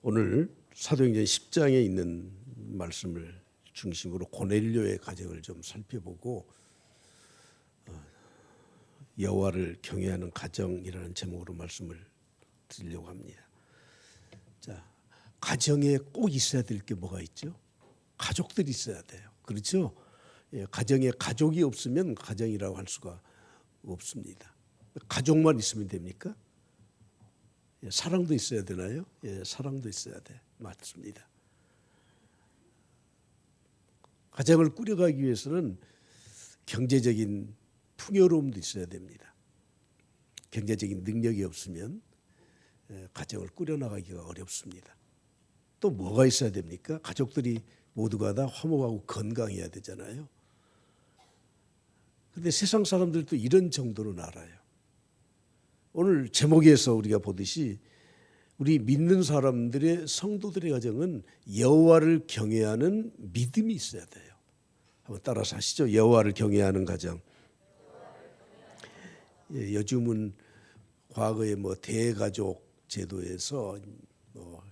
오늘 사도행전 10장에 있는 말씀을 중심으로 고넬료의 가정을 좀 살펴보고 여호와를 경외하는 가정이라는 제목으로 말씀을 드리려고 합니다. 자, 가정에 꼭 있어야 될 게 뭐가 있죠? 가족들이 있어야 돼요. 그렇죠? 예, 가정에 가족이 없으면 가정이라고 할 수가 없습니다. 가족만 있으면 됩니까? 예, 사랑도 있어야 되나요? 예, 사랑도 있어야 돼. 맞습니다. 가정을 꾸려가기 위해서는 경제적인 풍요로움도 있어야 됩니다. 경제적인 능력이 없으면 가정을 꾸려나가기가 어렵습니다. 또 뭐가 있어야 됩니까? 가족들이 모두가 다 화목하고 건강해야 되잖아요. 그런데 세상 사람들도 이런 정도는 알아요. 오늘 제목에서 우리가 보듯이 우리 믿는 사람들의 성도들의 가정은 여호와를 경외하는 믿음이 있어야 돼요. 한번 따라서 하시죠. 여호와를 경외하는 가정. 예, 요즘은 과거에 대가족 제도에서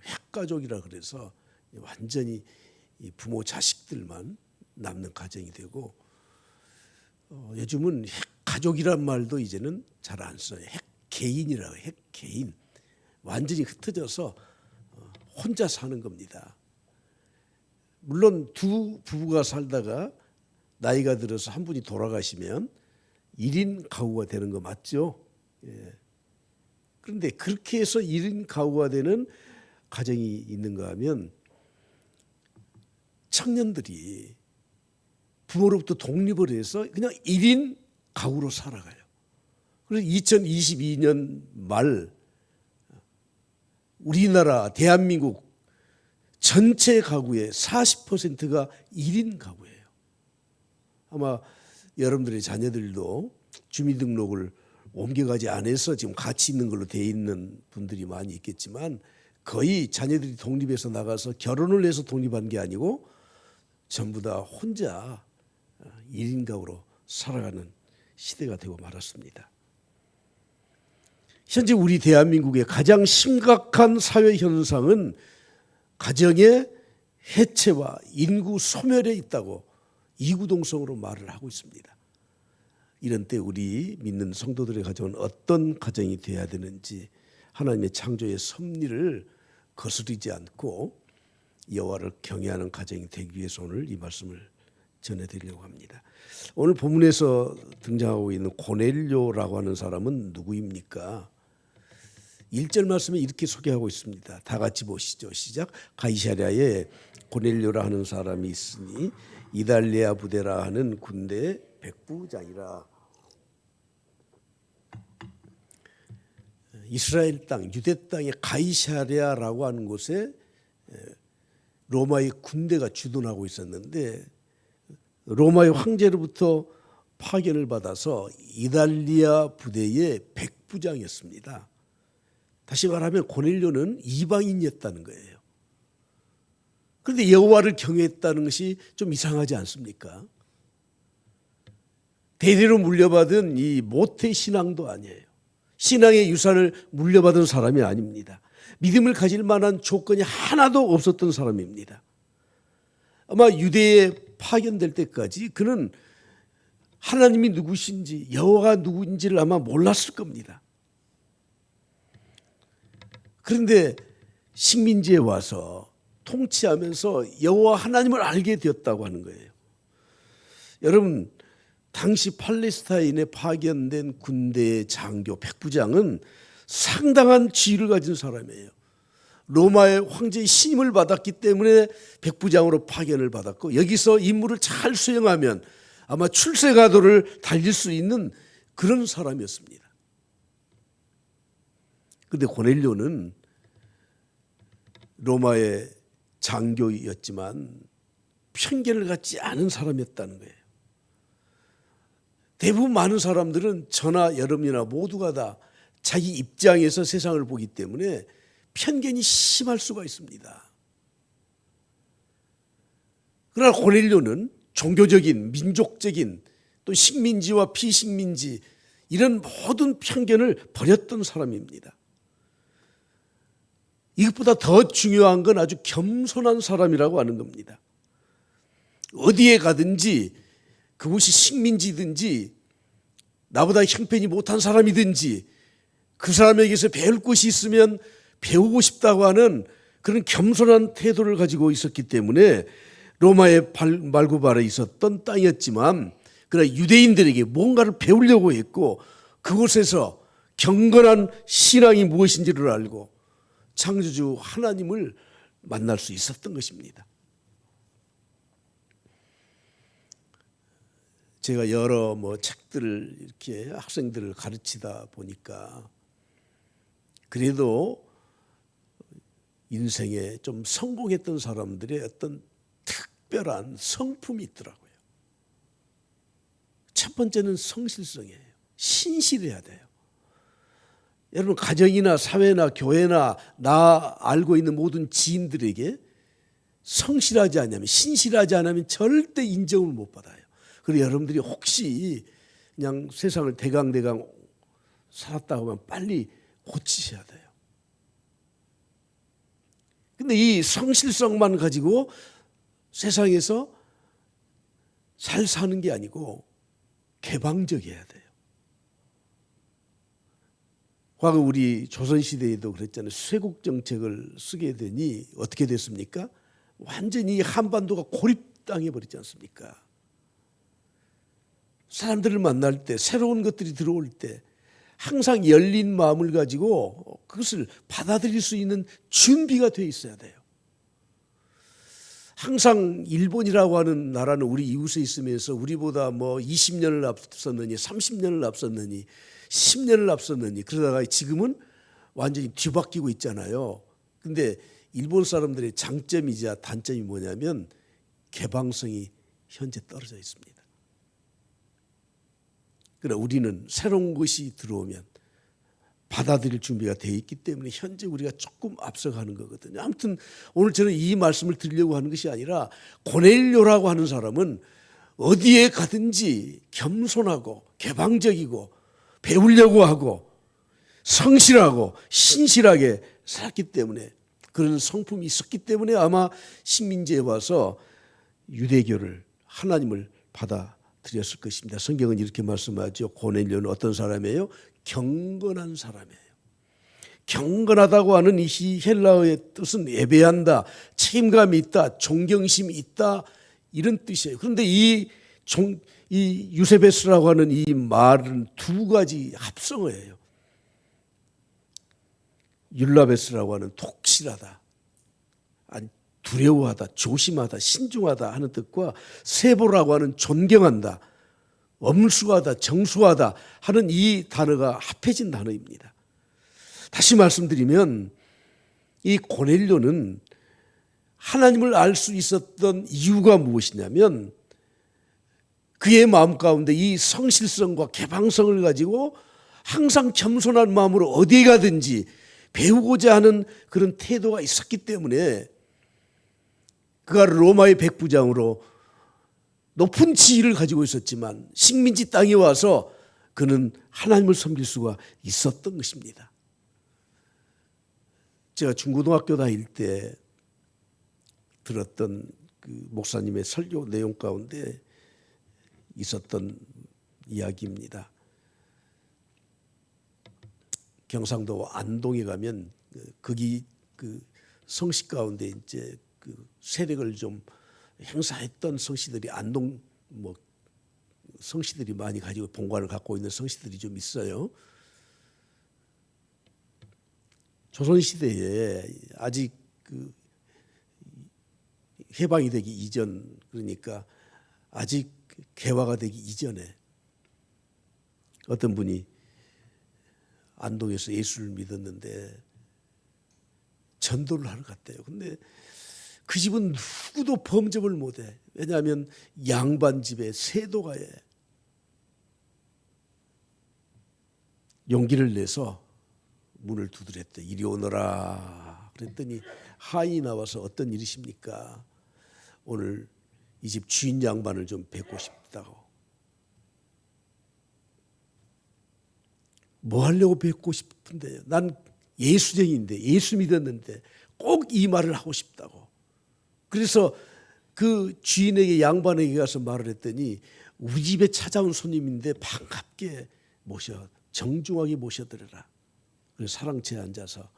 핵가족이라 그래서 완전히 부모 자식들만 남는 가정이 되고 요즘은 핵가족이란 말도 이제는 잘 안 써요. 핵개인이라고 해요. 핵개인. 완전히 흩어져서 혼자 사는 겁니다. 물론 두 부부가 살다가 나이가 들어서 한 분이 돌아가시면 1인 가구가 되는 거 맞죠? 예. 그런데 그렇게 해서 1인 가구가 되는 가정이 있는가 하면 청년들이 부모로부터 독립을 해서 그냥 1인 가구로 살아가요. 그래서 2022년 말 우리나라 대한민국 전체 가구의 40%가 1인 가구예요. 아마 여러분들의 자녀들도 주민등록을 옮겨가지 않아서 지금 같이 있는 걸로 돼 있는 분들이 많이 있겠지만 거의 자녀들이 독립해서 나가서 결혼을 해서 독립한 게 아니고 전부 다 혼자 1인 가구로 살아가는 시대가 되고 말았습니다. 현재 우리 대한민국의 가장 심각한 사회 현상은 가정의 해체와 인구 소멸에 있다고 이구동성으로 말을 하고 있습니다. 이런 때 우리 믿는 성도들의 가정은 어떤 가정이 되어야 되는지 하나님의 창조의 섭리를 거스르지 않고 여호와를 경외하는 가정이 되기 위해서 오늘 이 말씀을 전해드리려고 합니다. 오늘 본문에서 등장하고 있는 고넬료라고 하는 사람은 누구입니까? 1절 말씀에 이렇게 소개하고 있습니다. 다 같이 보시죠. 시작. 가이사랴에 고넬료라 하는 사람이 있으니 이달리아 부대라 하는 군대 백부장이라. 이스라엘 땅, 유대 땅의 가이사랴라고 하는 곳에 로마의 군대가 주둔하고 있었는데 로마의 황제로부터 파견을 받아서 이달리아 부대의 백부장이었습니다. 다시 말하면 고넬료는 이방인이었다는 거예요. 그런데 여호와를 경외했다는 것이 좀 이상하지 않습니까? 대대로 물려받은 이 모태 신앙도 아니에요. 신앙의 유산을 물려받은 사람이 아닙니다. 믿음을 가질 만한 조건이 하나도 없었던 사람입니다. 아마 유대에 파견될 때까지 그는 하나님이 누구신지 여호와가 누구인지를 아마 몰랐을 겁니다. 그런데 식민지에 와서 통치하면서 여호와 하나님을 알게 되었다고 하는 거예요. 여러분, 당시 팔레스타인에 파견된 군대의 장교 백부장은 상당한 지위를 가진 사람이에요. 로마의 황제의 신임을 받았기 때문에 백부장으로 파견을 받았고 여기서 임무를 잘 수행하면 아마 출세가도를 달릴 수 있는 그런 사람이었습니다. 그런데 고넬료는 로마의 장교였지만 편견을 갖지 않은 사람이었다는 거예요. 대부분 많은 사람들은 저나 여러분이나 모두가 다 자기 입장에서 세상을 보기 때문에 편견이 심할 수가 있습니다. 그러나 고넬료는 종교적인, 민족적인 또 식민지와 피식민지 이런 모든 편견을 버렸던 사람입니다. 이것보다 더 중요한 건 아주 겸손한 사람이라고 하는 겁니다. 어디에 가든지 그곳이 식민지든지 나보다 형편이 못한 사람이든지 그 사람에게서 배울 것이 있으면 배우고 싶다고 하는 그런 겸손한 태도를 가지고 있었기 때문에 로마의 말고발에 있었던 땅이었지만 그러나 유대인들에게 뭔가를 배우려고 했고 그곳에서 경건한 신앙이 무엇인지를 알고 창조주 하나님을 만날 수 있었던 것입니다. 제가 여러 책들을 이렇게 학생들을 가르치다 보니까 그래도 인생에 좀 성공했던 사람들의 어떤 특별한 성품이 있더라고요. 첫 번째는 성실성이에요. 신실해야 돼요. 여러분 가정이나 사회나 교회나 나 알고 있는 모든 지인들에게 성실하지 않으면 신실하지 않으면 절대 인정을 못 받아요. 그리고 여러분들이 혹시 그냥 세상을 대강대강 살았다고 하면 빨리 고치셔야 돼요. 근데 이 성실성만 가지고 세상에서 잘 사는 게 아니고 개방적이어야 돼요. 과거 우리 조선시대에도 그랬잖아요. 쇄국 정책을 쓰게 되니 어떻게 됐습니까? 완전히 한반도가 고립당해 버리지 않습니까? 사람들을 만날 때 새로운 것들이 들어올 때 항상 열린 마음을 가지고 그것을 받아들일 수 있는 준비가 돼 있어야 돼요. 항상 일본이라고 하는 나라는 우리 이웃에 있으면서 우리보다 20년을 앞섰느니 30년을 앞섰느니 10년을 앞섰느니 그러다가 지금은 완전히 뒤바뀌고 있잖아요. 근데 일본 사람들의 장점이자 단점이 뭐냐면 개방성이 현재 떨어져 있습니다. 그러나 우리는 새로운 것이 들어오면 받아들일 준비가 되어 있기 때문에 현재 우리가 조금 앞서가는 거거든요. 아무튼 오늘 저는 이 말씀을 드리려고 하는 것이 아니라 고넬료라고 하는 사람은 어디에 가든지 겸손하고 개방적이고 배우려고 하고 성실하고 신실하게 살았기 때문에 그런 성품이 있었기 때문에 아마 식민지에 와서 유대교를 하나님을 받아들였을 것입니다. 성경은 이렇게 말씀하죠. 고넬료는 어떤 사람이에요? 경건한 사람이에요. 경건하다고 하는 이 헬라어의 뜻은 예배한다, 책임감이 있다, 존경심이 있다 이런 뜻이에요. 그런데 이 유세베스라고 하는 이 말은 두 가지 합성어예요. 율라베스라고 하는 독실하다, 두려워하다, 조심하다, 신중하다 하는 뜻과 세보라고 하는 존경한다, 엄수하다, 정수하다 하는 이 단어가 합해진 단어입니다. 다시 말씀드리면 이 고넬료는 하나님을 알 수 있었던 이유가 무엇이냐면 그의 마음 가운데 이 성실성과 개방성을 가지고 항상 겸손한 마음으로 어디에 가든지 배우고자 하는 그런 태도가 있었기 때문에 그가 로마의 백부장으로 높은 지위를 가지고 있었지만 식민지 땅에 와서 그는 하나님을 섬길 수가 있었던 것입니다. 제가 중고등학교 다닐 때 들었던 그 목사님의 설교 내용 가운데 있었던 이야기입니다. 경상도 안동에 가면 거기 그 성씨 가운데 이제 그 세력을 좀 행사했던 성씨들이 안동 성씨들이 많이 가지고 본관을 갖고 있는 성씨들이 좀 있어요. 조선시대에 아직 그 해방이 되기 이전 그러니까 아직 개화가 되기 이전에 어떤 분이 안동에서 예수를 믿었는데 전도를 하러 갔대요. 근데 그 집은 누구도 범접을 못해. 왜냐하면 양반 집에 세도가에 용기를 내서 문을 두드렸대. 이리 오너라. 그랬더니 하인이 나와서 어떤 일이십니까? 오늘 이 집 주인 양반을 좀 뵙고 싶다고. 뭐 하려고 뵙고 싶은데요? 난 예수쟁이인데 예수 믿었는데 꼭 이 말을 하고 싶다고. 그래서 그 주인에게 양반에게 가서 말을 했더니 우리 집에 찾아온 손님인데 반갑게 정중하게 모셔드려라. 그래서 사랑채에 앉아서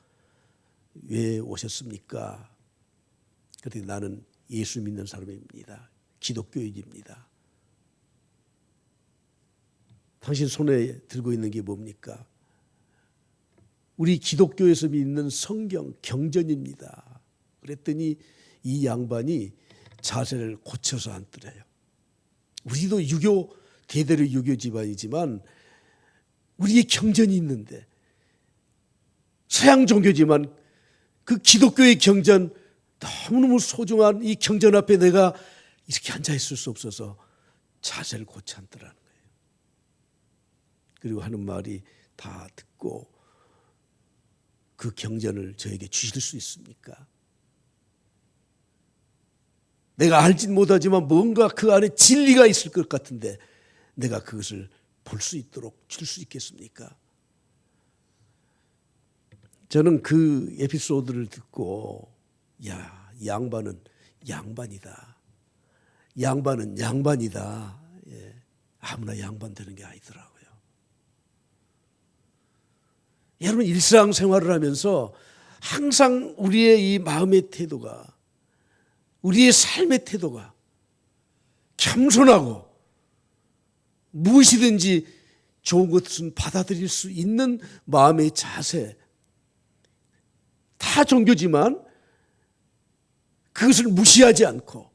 왜 오셨습니까? 그랬더니 나는 예수 믿는 사람입니다. 기독교인입니다. 당신 손에 들고 있는 게 뭡니까? 우리 기독교에서 믿는 성경 경전입니다. 그랬더니 이 양반이 자세를 고쳐서 앉더래요. 우리도 대대로 유교 집안이지만 우리의 경전이 있는데 서양 종교지만 그 기독교의 경전, 너무너무 소중한 이 경전 앞에 내가 이렇게 앉아 있을 수 없어서 자세를 고쳐 앉더라는 거예요. 그리고 하는 말이 다 듣고 그 경전을 저에게 주실 수 있습니까? 내가 알진 못하지만 뭔가 그 안에 진리가 있을 것 같은데 내가 그것을 볼 수 있도록 줄 수 있겠습니까? 저는 그 에피소드를 듣고 야, 양반은 양반이다. 양반은 양반이다. 예, 아무나 양반 되는 게 아니더라고요. 여러분 일상생활을 하면서 항상 우리의 이 마음의 태도가 우리의 삶의 태도가 겸손하고 무엇이든지 좋은 것은 받아들일 수 있는 마음의 자세, 다 종교지만 그것을 무시하지 않고,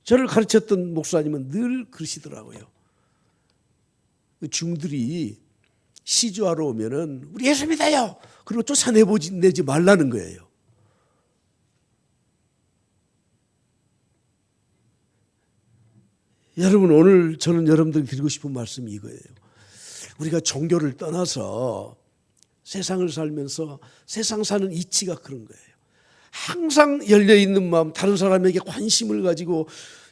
저를 가르쳤던 목사님은 늘 그러시더라고요. 중들이 시주하러 오면은 우리 예수 믿어요. 그리고 쫓아내지 말라는 거예요. 여러분, 오늘 저는 여러분들에게 드리고 싶은 말씀이 이거예요. 우리가 종교를 떠나서 세상을 살면서 세상 사는 이치가 그런 거예요. 항상 열려있는 마음, 다른 사람에게 관심을 가지고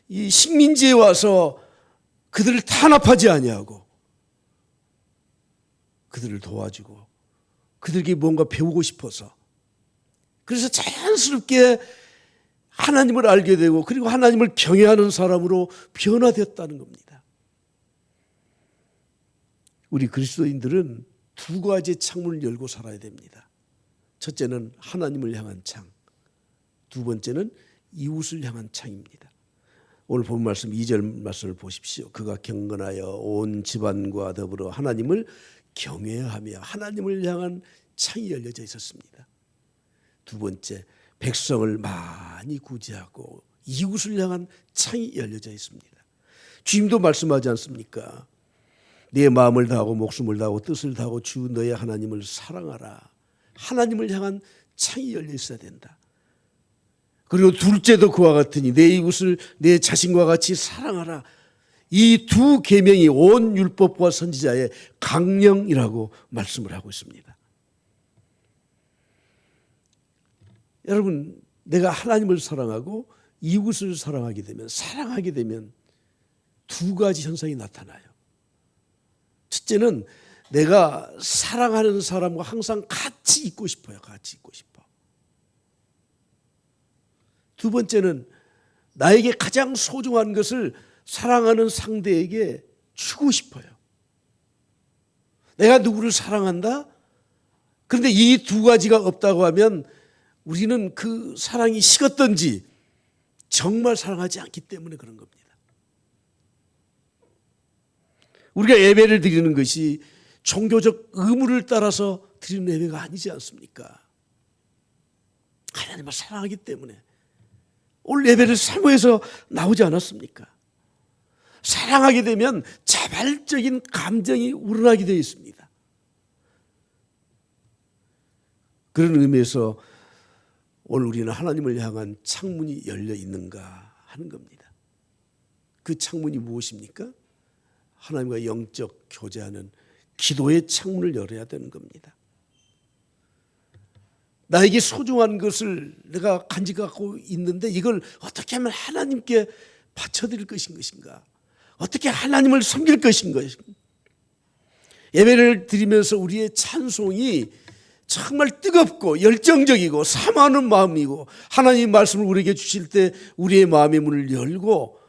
이 식민지에 와서 그들을 탄압하지 아니하고 그들을 도와주고 그들에게 뭔가 배우고 싶어서, 그래서 자연스럽게 하나님을 알게 되고 그리고 하나님을 경외하는 사람으로 변화되었다는 겁니다. 우리 그리스도인들은 두 가지 창문을 열고 살아야 됩니다. 첫째는 하나님을 향한 창, 두 번째는 이웃을 향한 창입니다. 오늘 본 말씀 2절 말씀을 보십시오. 그가 경건하여 온 집안과 더불어 하나님을 경외하며 하나님을 향한 창이 열려져 있었습니다. 두 번째, 백성을 많이 구제하고 이웃을 향한 창이 열려져 있습니다. 주님도 말씀하지 않습니까? 네 마음을 다하고 목숨을 다하고 뜻을 다하고 주 너의 하나님을 사랑하라. 하나님을 향한 창이 열려 있어야 된다. 그리고 둘째도 그와 같으니 내 이웃을 내 자신과 같이 사랑하라. 이 두 계명이 온 율법과 선지자의 강령이라고 말씀을 하고 있습니다. 여러분, 내가 하나님을 사랑하고 이웃을 사랑하게 되면 두 가지 현상이 나타나요. 첫째는 내가 사랑하는 사람과 항상 같이 있고 싶어요. 같이 있고 싶어. 두 번째는 나에게 가장 소중한 것을 사랑하는 상대에게 주고 싶어요. 내가 누구를 사랑한다? 그런데 이 두 가지가 없다고 하면 우리는 그 사랑이 식었던지 정말 사랑하지 않기 때문에 그런 겁니다. 우리가 예배를 드리는 것이 종교적 의무를 따라서 드리는 예배가 아니지 않습니까? 하나님을 사랑하기 때문에. 오늘 예배를 사모해서 나오지 않았습니까? 사랑하게 되면 자발적인 감정이 우러나게 되어 있습니다. 그런 의미에서 오늘 우리는 하나님을 향한 창문이 열려 있는가 하는 겁니다. 그 창문이 무엇입니까? 하나님과 영적 교제하는 기도의 창문을 열어야 되는 겁니다. 나에게 소중한 것을 내가 간직하고 있는데 이걸 어떻게 하면 하나님께 바쳐드릴 것인가? 어떻게 하나님을 섬길 것인가? 예배를 드리면서 우리의 찬송이 정말 뜨겁고 열정적이고 사모하는 마음이고 하나님 말씀을 우리에게 주실 때 우리의 마음의 문을 열고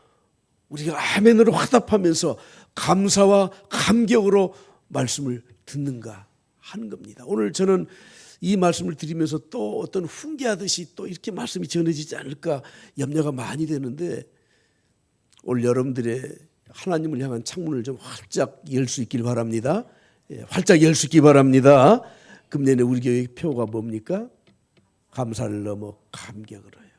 우리가 아멘으로 화답하면서 감사와 감격으로 말씀을 듣는가 하는 겁니다. 오늘 저는 이 말씀을 드리면서 또 어떤 훈계하듯이 또 이렇게 말씀이 전해지지 않을까 염려가 많이 되는데 오늘 여러분들의 하나님을 향한 창문을 좀 활짝 열 수 있길 바랍니다. 활짝 열 수 있기 바랍니다. 금년에 우리 교회 표가 뭡니까? 감사를 넘어 감격을 해요.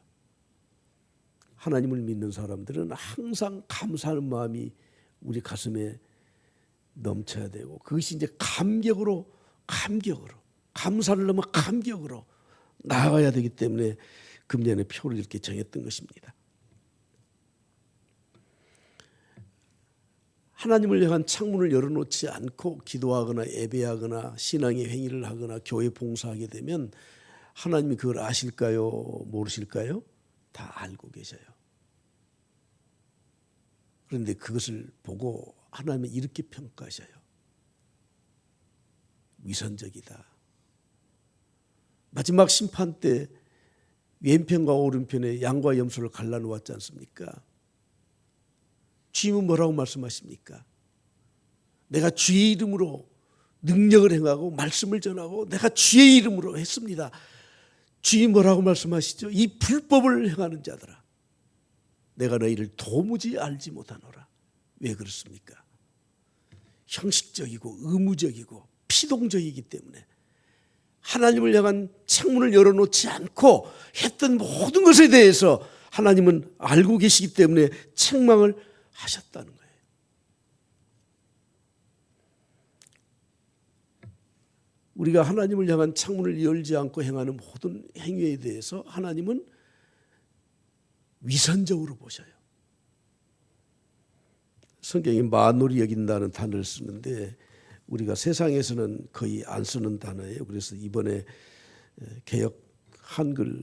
하나님을 믿는 사람들은 항상 감사하는 마음이 우리 가슴에 넘쳐야 되고 그것이 이제 감격으로 감사를 넘어 감격으로 나아가야 되기 때문에 금년에 표를 이렇게 정했던 것입니다. 하나님을 향한 창문을 열어놓지 않고 기도하거나 예배하거나 신앙의 행위를 하거나 교회 봉사하게 되면 하나님이 그걸 아실까요? 모르실까요? 다 알고 계셔요. 그런데 그것을 보고 하나님은 이렇게 평가하셔요. 위선적이다. 마지막 심판 때 왼편과 오른편에 양과 염소를 갈라놓았지 않습니까? 주님은 뭐라고 말씀하십니까? 내가 주의 이름으로 능력을 행하고 말씀을 전하고 내가 주의 이름으로 했습니다. 주님 뭐라고 말씀하시죠? 이 불법을 행하는 자들아 내가 너희를 도무지 알지 못하노라. 왜 그렇습니까? 형식적이고 의무적이고 피동적이기 때문에 하나님을 향한 창문을 열어놓지 않고 했던 모든 것에 대해서 하나님은 알고 계시기 때문에 책망을 하셨다는 거예요. 우리가 하나님을 향한 창문을 열지 않고 행하는 모든 행위에 대해서 하나님은 위선적으로 보셔요. 성경이 만홀히 여긴다는 단어를 쓰는데 우리가 세상에서는 거의 안 쓰는 단어예요. 그래서 이번에 개혁 한글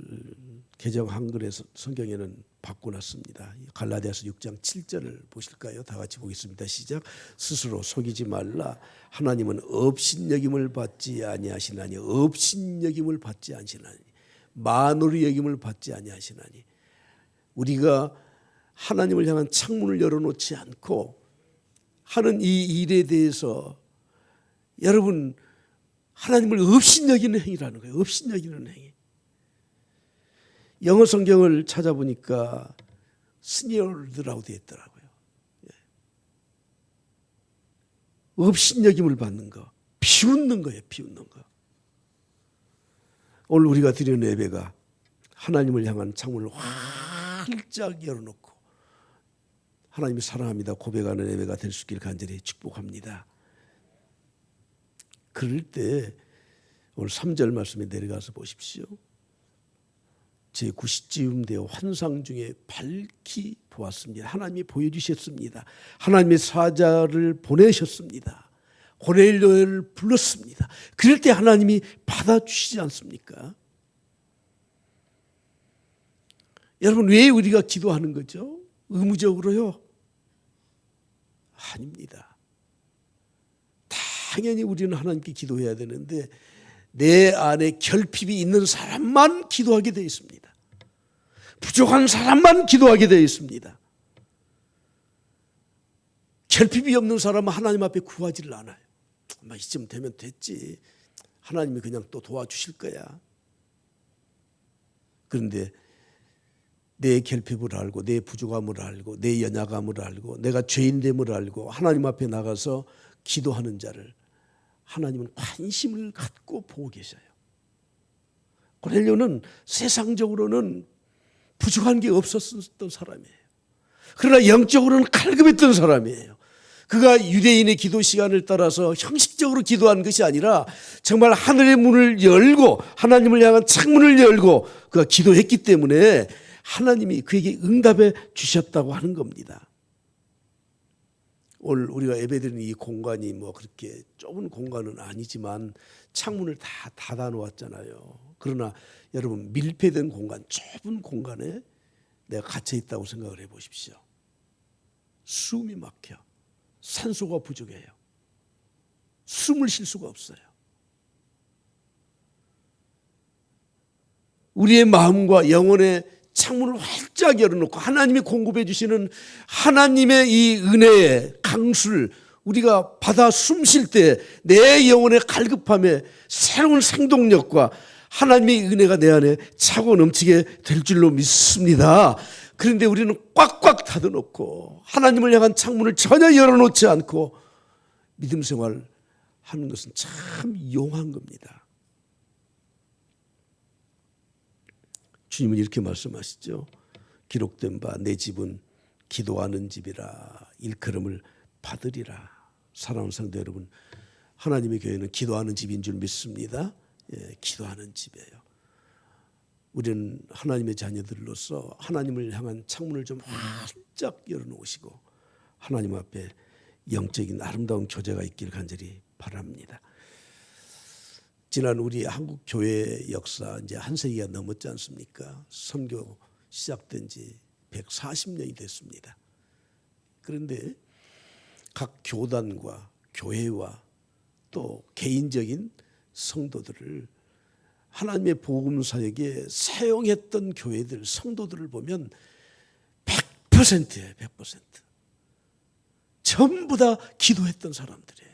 개정 한글에서 성경에는 바꿔놨습니다. 갈라디아서 6장 7절을 보실까요? 다 같이 보겠습니다. 시작. 스스로 속이지 말라. 하나님은 업신여김을 받지 아니하시나니 업신여김을 받지 아니하시나니 만홀히 여김을 받지 아니하시나니 우리가 하나님을 향한 창문을 열어놓지 않고 하는 이 일에 대해서 여러분 하나님을 업신여기는 행위라는 거예요. 업신여기는 행위. 영어 성경을 찾아보니까 스니어드라고 되어 있더라고요. 업신여김을 받는 거, 비웃는 거예요. 비웃는 거. 오늘 우리가 드리는 예배가 하나님을 향한 창문을 활짝 열어놓고 하나님이 사랑합니다 고백하는 예배가 될 수 있길 간절히 축복합니다. 그럴 때 오늘 3절 말씀에 내려가서 보십시오. 제9시쯤 되어 환상 중에 밝히 보았습니다. 하나님이 보여주셨습니다. 하나님의 사자를 보내셨습니다. 고넬료를 불렀습니다. 그럴 때 하나님이 받아주시지 않습니까? 여러분 왜 우리가 기도하는 거죠? 의무적으로요? 아닙니다. 당연히 우리는 하나님께 기도해야 되는데 내 안에 결핍이 있는 사람만 기도하게 되어 있습니다. 부족한 사람만 기도하게 되어 있습니다. 결핍이 없는 사람은 하나님 앞에 구하지를 않아요. 아마 이쯤 되면 됐지. 하나님이 그냥 또 도와주실 거야. 그런데 내 결핍을 알고 내 부족함을 알고 내 연약함을 알고 내가 죄인됨을 알고 하나님 앞에 나가서 기도하는 자를 하나님은 관심을 갖고 보고 계셔요. 고넬료는 세상적으로는 부족한 게 없었던 사람이에요. 그러나 영적으로는 칼급했던 사람이에요. 그가 유대인의 기도 시간을 따라서 형식적으로 기도한 것이 아니라 정말 하늘의 문을 열고 하나님을 향한 창문을 열고 그가 기도했기 때문에 하나님이 그에게 응답해 주셨다고 하는 겁니다. 오늘 우리가 예배드리는 이 공간이 뭐 그렇게 좁은 공간은 아니지만 창문을 다 닫아 놓았잖아요. 그러나 여러분 밀폐된 공간, 좁은 공간에 내가 갇혀 있다고 생각을 해 보십시오. 숨이 막혀. 산소가 부족해요. 숨을 쉴 수가 없어요. 우리의 마음과 영혼의 창문을 활짝 열어놓고 하나님이 공급해 주시는 하나님의 이 은혜의 강수를 우리가 받아 숨 쉴 때 내 영혼의 갈급함에 새로운 생동력과 하나님의 은혜가 내 안에 차고 넘치게 될 줄로 믿습니다. 그런데 우리는 꽉꽉 닫아놓고 하나님을 향한 창문을 전혀 열어놓지 않고 믿음 생활 하는 것은 참 용한 겁니다. 주님은 이렇게 말씀하시죠. 기록된 바 내 집은 기도하는 집이라 일컬음을 받으리라. 사랑하는 성도 여러분, 하나님의 교회는 기도하는 집인 줄 믿습니다. 예, 기도하는 집이에요. 우리는 하나님의 자녀들로서 하나님을 향한 창문을 좀 활짝 열어놓으시고 하나님 앞에 영적인 아름다운 교제가 있길 간절히 바랍니다. 지난 우리 한국 교회 역사 이제 한 세기가 넘었지 않습니까? 선교 시작된 지 140년이 됐습니다. 그런데 각 교단과 교회와 또 개인적인 성도들을 하나님의 복음 사역에 사용했던 교회들, 성도들을 보면 100%예요. 100%. 전부 다 기도했던 사람들이에요.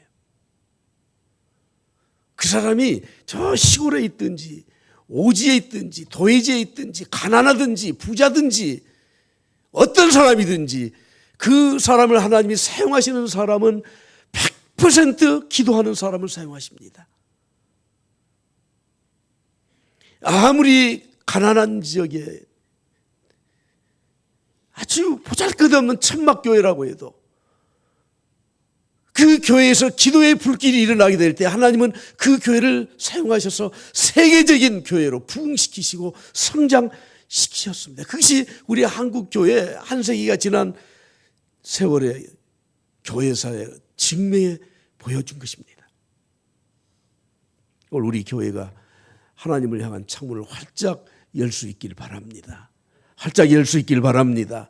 그 사람이 저 시골에 있든지 오지에 있든지 도회지에 있든지 가난하든지 부자든지 어떤 사람이든지 그 사람을 하나님이 사용하시는 사람은 100% 기도하는 사람을 사용하십니다. 아무리 가난한 지역에 아주 보잘것없는 천막교회라고 해도 그 교회에서 기도의 불길이 일어나게 될 때 하나님은 그 교회를 사용하셔서 세계적인 교회로 부흥시키시고 성장시키셨습니다. 그것이 우리 한국 교회 한 세기가 지난 세월의 교회사의 증명에 보여준 것입니다. 오늘 우리 교회가 하나님을 향한 창문을 활짝 열 수 있길 바랍니다. 활짝 열 수 있길 바랍니다.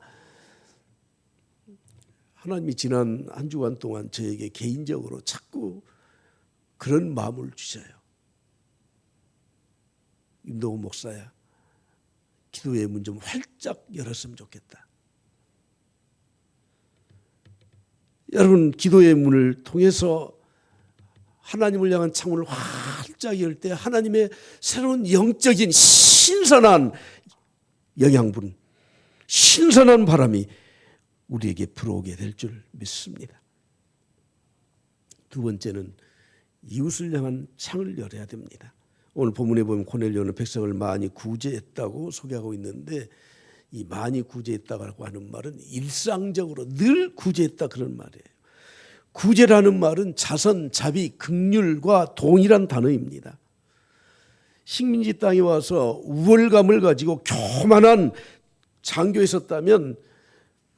하나님이 지난 한 주간 동안 저에게 개인적으로 자꾸 그런 마음을 주셔요. 임동훈 목사야, 기도의 문 좀 활짝 열었으면 좋겠다. 여러분, 기도의 문을 통해서 하나님을 향한 창문을 활짝 열 때 하나님의 새로운 영적인 신선한 영양분, 신선한 바람이 우리에게 불어오게 될 줄 믿습니다. 두 번째는 이웃을 향한 창을 열어야 됩니다. 오늘 본문에 보면 고넬료는 백성을 많이 구제했다고 소개하고 있는데 이 많이 구제했다고 하는 말은 일상적으로 늘 구제했다 그런 말이에요. 구제라는 말은 자선, 자비, 긍휼과 동일한 단어입니다. 식민지 땅에 와서 우월감을 가지고 교만한 장교에 있었다면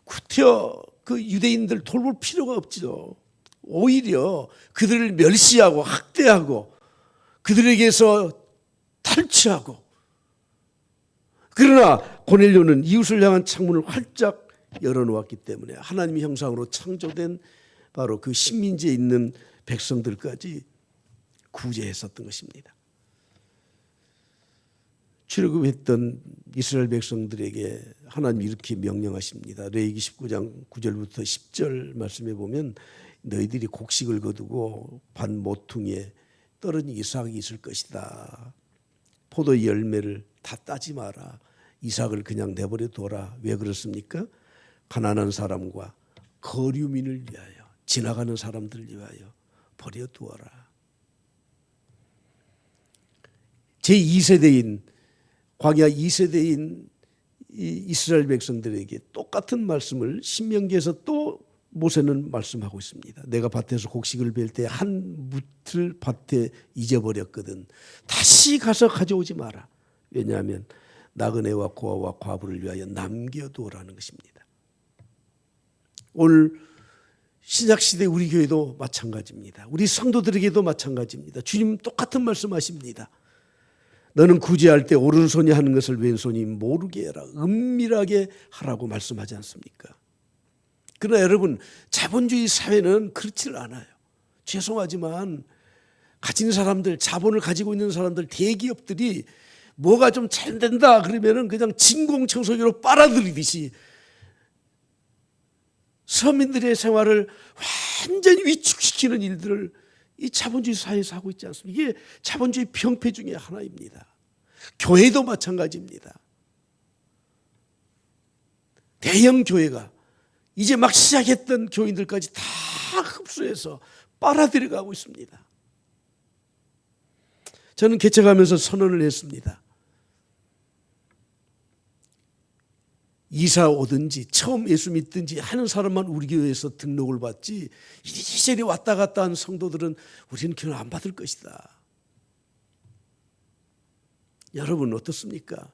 구태여 그 유대인들 돌볼 필요가 없죠. 오히려 그들을 멸시하고 학대하고 그들에게서 탈취하고. 그러나 고넬료는 이웃을 향한 창문을 활짝 열어놓았기 때문에 하나님의 형상으로 창조된 바로 그 식민지에 있는 백성들까지 구제했었던 것입니다. 출애굽했던 이스라엘 백성들에게 하나님이 이렇게 명령하십니다. 레위기 19장 9절부터 10절 말씀에 보면 너희들이 곡식을 거두고 반 모퉁이에 떨어진 이삭이 있을 것이다. 포도 열매를 다 따지 마라. 이삭을 그냥 내버려 둬라. 왜 그렇습니까? 가난한 사람과 거류민을 위하여, 지나가는 사람들을 위하여 버려두어라. 제2세대인 광야 2세대인 이스라엘 백성들에게 똑같은 말씀을 신명기에서 또 모세는 말씀하고 있습니다. 내가 밭에서 곡식을 벨 때 한 뭇을 밭에 잊어버렸거든. 다시 가서 가져오지 마라. 왜냐하면 나그네와 고아와 과부를 위하여 남겨두라는 것입니다. 오늘 신약시대 우리 교회도 마찬가지입니다. 우리 성도들에게도 마찬가지입니다. 주님 똑같은 말씀하십니다. 너는 구제할 때 오른손이 하는 것을 왼손이 모르게 해라. 은밀하게 하라고 말씀하지 않습니까? 그러나 여러분, 자본주의 사회는 그렇지를 않아요. 죄송하지만 가진 사람들, 자본을 가지고 있는 사람들, 대기업들이 뭐가 좀 잘 된다 그러면은 그냥 진공청소기로 빨아들이듯이 서민들의 생활을 완전히 위축시키는 일들을 이 자본주의 사회에서 하고 있지 않습니까? 이게 자본주의 병폐 중에 하나입니다. 교회도 마찬가지입니다. 대형 교회가 이제 막 시작했던 교인들까지 다 흡수해서 빨아들여가고 있습니다. 저는 개척하면서 선언을 했습니다. 이사 오든지 처음 예수 믿든지 하는 사람만 우리 교회에서 등록을 받지 이리저리 왔다 갔다 하는 성도들은 우리는 교회 안 받을 것이다. 여러분 어떻습니까?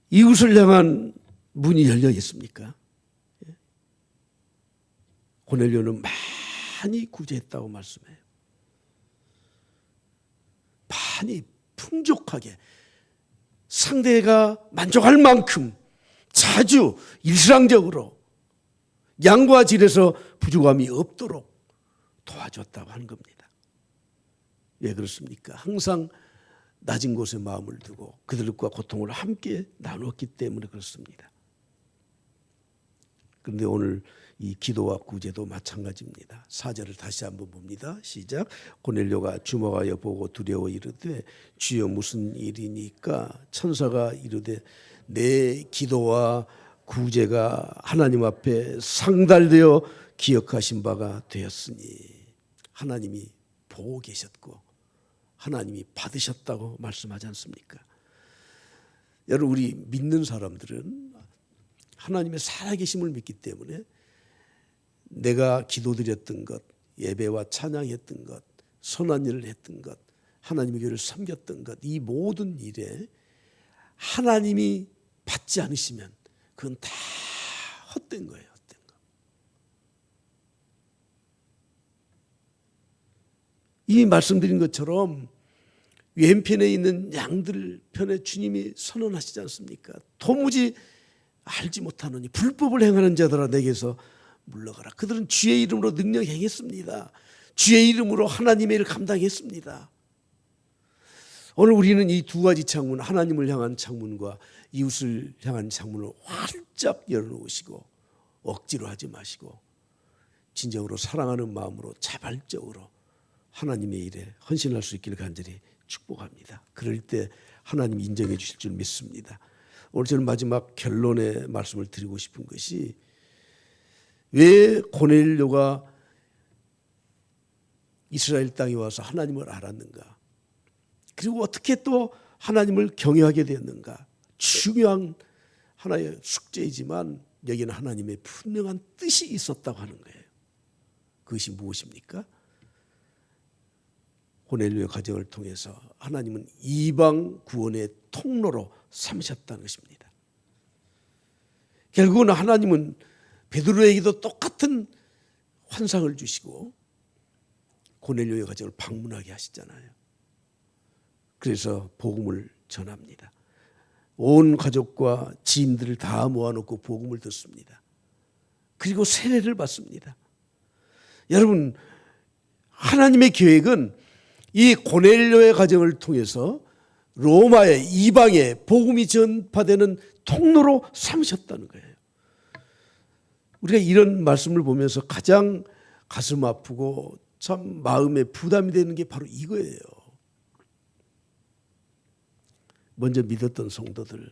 이웃을 향한 문이 열려 있습니까? 고넬료는 많이 구제했다고 말씀해요. 많이 풍족하게 상대가 만족할 만큼 자주 일상적으로 양과 질에서 부족함이 없도록 도와줬다고 하는 겁니다. 왜 그렇습니까? 항상 낮은 곳에 마음을 두고 그들과 고통을 함께 나누었기 때문에 그렇습니다. 그런데 오늘 이 기도와 구제도 마찬가지입니다. 4절을 다시 한번 봅니다. 시작. 고넬료가 주목하여 보고 두려워 이르되 주여 무슨 일이니까? 천사가 이르되 내 기도와 구제가 하나님 앞에 상달되어 기억하신 바가 되었으니 하나님이 보고 계셨고 하나님이 받으셨다고 말씀하지 않습니까? 여러분 우리 믿는 사람들은 하나님의 살아계심을 믿기 때문에 내가 기도드렸던 것, 예배와 찬양했던 것, 선한 일을 했던 것, 하나님의 교회를 섬겼던 것, 이 모든 일에 하나님이 받지 않으시면 그건 다 헛된 거예요. 헛된 거. 이미 말씀드린 것처럼 왼편에 있는 양들 편에 주님이 선언하시지 않습니까? 도무지 알지 못하노니 불법을 행하는 자들아 내게서 물러가라. 그들은 주의 이름으로 능력 행했습니다. 주의 이름으로 하나님의 일을 감당했습니다. 오늘 우리는 이 두 가지 창문, 하나님을 향한 창문과 이웃을 향한 창문을 활짝 열어놓으시고 억지로 하지 마시고 진정으로 사랑하는 마음으로 자발적으로 하나님의 일에 헌신할 수 있기를 간절히 축복합니다. 그럴 때 하나님이 인정해 주실 줄 믿습니다. 오늘 저는 마지막 결론의 말씀을 드리고 싶은 것이 왜 고넬료가 이스라엘 땅에 와서 하나님을 알았는가? 그리고 어떻게 또 하나님을 경외하게 되었는가? 중요한 하나의 숙제이지만 여기는 하나님의 분명한 뜻이 있었다고 하는 거예요. 그것이 무엇입니까? 고넬료의 가정을 통해서 하나님은 이방 구원의 통로로 삼으셨다는 것입니다. 결국은 하나님은 베드로에게도 똑같은 환상을 주시고 고넬료의 가정을 방문하게 하시잖아요. 그래서 복음을 전합니다. 온 가족과 지인들을 다 모아놓고 복음을 듣습니다. 그리고 세례를 받습니다. 여러분 하나님의 계획은 이 고넬료의 가정을 통해서 로마의 이방의 복음이 전파되는 통로로 삼으셨다는 거예요. 우리가 이런 말씀을 보면서 가장 가슴 아프고 참 마음에 부담이 되는 게 바로 이거예요. 먼저 믿었던 성도들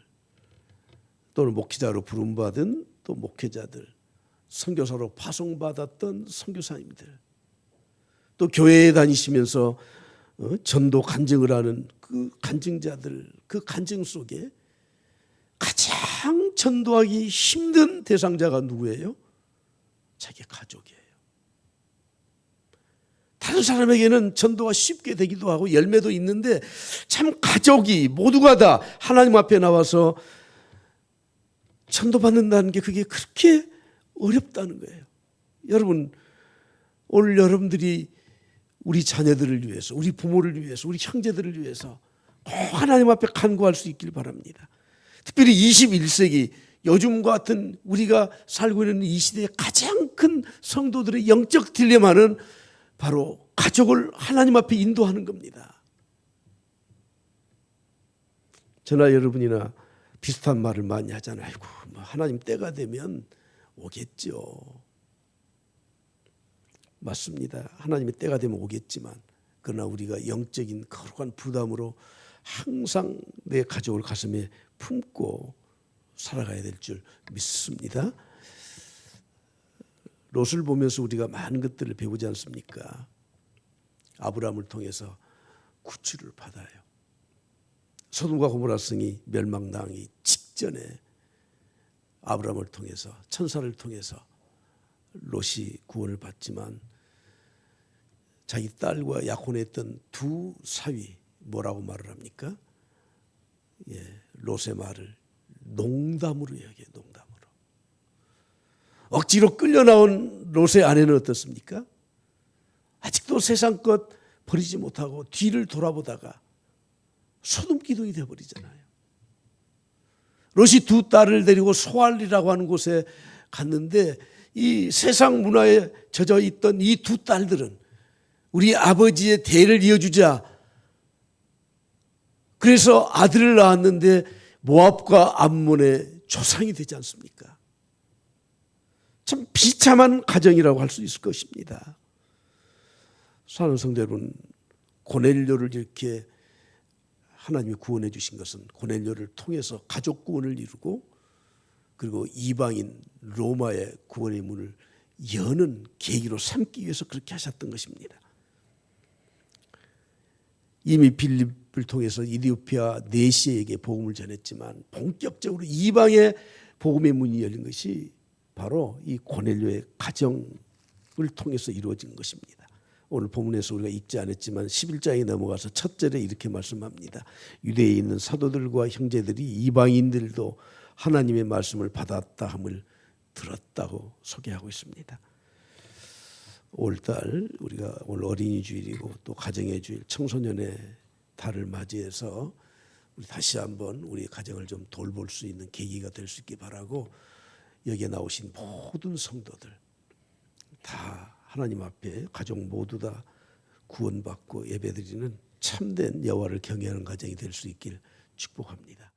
또는 목회자로 부름받은 또 목회자들, 선교사로 파송받았던 선교사님들, 또 교회에 다니시면서 전도 간증을 하는 그 간증자들, 그 간증 속에 가장 전도하기 힘든 대상자가 누구예요? 자기 가족이에요. 다른 사람에게는 전도가 쉽게 되기도 하고 열매도 있는데 참 가족이 모두가 다 하나님 앞에 나와서 전도받는다는 게 그게 그렇게 어렵다는 거예요. 여러분 오늘 여러분들이 우리 자녀들을 위해서, 우리 부모를 위해서, 우리 형제들을 위해서 꼭 하나님 앞에 간구할 수 있길 바랍니다. 특별히 21세기 요즘 같은 우리가 살고 있는 이 시대의 가장 큰 성도들의 영적 딜레마는 바로 가족을 하나님 앞에 인도하는 겁니다. 저나 여러분이나 비슷한 말을 많이 하잖아요. 아이고, 뭐 하나님 때가 되면 오겠죠. 맞습니다. 하나님의 때가 되면 오겠지만 그러나 우리가 영적인 거룩한 부담으로 항상 내 가족을 가슴에 품고 살아가야 될 줄 믿습니다. 롯을 보면서 우리가 많은 것들을 배우지 않습니까? 아브라함을 통해서 구출을 받아요. 소돔과 고모라 성이 멸망당하기 직전에 아브라함을 통해서, 천사를 통해서 롯이 구원을 받지만 자기 딸과 약혼했던 두 사위 뭐라고 말을 합니까? 롯의 말을 농담으로 이야기해요. 농담으로. 억지로 끌려 나온 롯의 아내는 어떻습니까? 아직도 세상 것 버리지 못하고 뒤를 돌아보다가 소돔기둥이 되어버리잖아요. 롯이 두 딸을 데리고 소알이라고 하는 곳에 갔는데 이 세상 문화에 젖어 있던 이 두 딸들은 우리 아버지의 대를 이어주자. 그래서 아들을 낳았는데 모압과 암몬의 조상이 되지 않습니까? 참 비참한 가정이라고 할 수 있을 것입니다. 사랑하는 성도 여러분, 고넬료를 이렇게 하나님이 구원해 주신 것은 고넬료를 통해서 가족 구원을 이루고 그리고 이방인 로마의 구원의 문을 여는 계기로 삼기 위해서 그렇게 하셨던 것입니다. 이미 빌립을 통해서 이디오피아 네시에게 복음을 전했지만 본격적으로 이방의 복음의 문이 열린 것이 바로 이 고넬료의 가정을 통해서 이루어진 것입니다. 오늘 본문에서 우리가 읽지 않았지만 11장에 넘어가서 첫 절에 이렇게 말씀합니다. 유대에 있는 사도들과 형제들이 이방인들도 하나님의 말씀을 받았다 함을 들었다고 소개하고 있습니다. 5월달 우리가 오늘 어린이 주일이고 또 가정의 주일, 청소년의 달을 맞이해서 우리 다시 한번 우리 가정을 좀 돌볼 수 있는 계기가 될 수 있기 바라고 여기에 나오신 모든 성도들 다 하나님 앞에 가족 모두 다 구원받고 예배드리는 참된 여호와를 경외하는 가정이 될 수 있길 축복합니다.